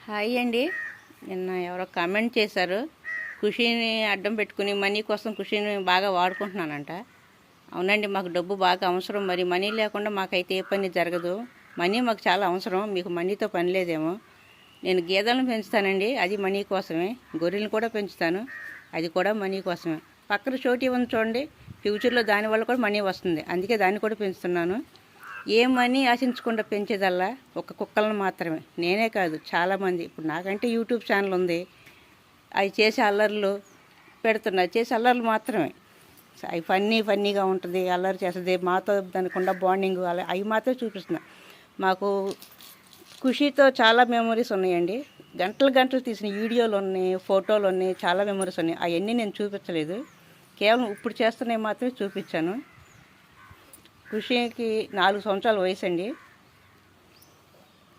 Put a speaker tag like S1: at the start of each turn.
S1: Hi అండి. నిన్న ఎవరో కామెంట్ చేశారు, ఖుషీని అడ్డం పెట్టుకుని మనీ కోసం ఖుషీని బాగా వాడుకుంటున్నానంట. అవునండి, మాకు డబ్బు బాగా అవసరం. మరి మనీ లేకుండా మాకైతే ఏ పని జరగదు. మనీ మాకు చాలా అవసరం. మీకు మనీతో పని లేదేమో. నేను గేదెలను పెంచుతానండి, అది మనీ కోసమే. గొర్రెలను కూడా పెంచుతాను, అది కూడా మనీ కోసమే. పక్కన చోటి ఉంది చూడండి, ఫ్యూచర్లో దానివల్ల కూడా మనీ వస్తుంది, అందుకే దాన్ని కూడా పెంచుతున్నాను. ఏ మనీ ఆశించకుండా పెంచేదల్లా ఒక కుక్కలను మాత్రమే. నేనే కాదు, చాలామంది. ఇప్పుడు నాకంటే యూట్యూబ్ ఛానల్ ఉంది, అవి చేసే అల్లర్లు పెడుతున్నా, చేసే అల్లర్లు మాత్రమే. అవి ఫన్నీగా ఉంటుంది, అల్లరి చేస్తుంది, మాతో దానికుండా బాండింగ్ అలా అవి మాత్రమే చూపిస్తున్నా. మాకు ఖుషీతో చాలా మెమరీస్ ఉన్నాయండి. గంటలు తీసిన వీడియోలు ఉన్నాయి, ఫోటోలు ఉన్నాయి, చాలా మెమరీస్ ఉన్నాయి. అవన్నీ నేను చూపించలేదు, కేవలం ఇప్పుడు చేస్తున్నవి మాత్రమే చూపించాను. ఖుషీకి 4 సంవత్సరాల వయసు అండి.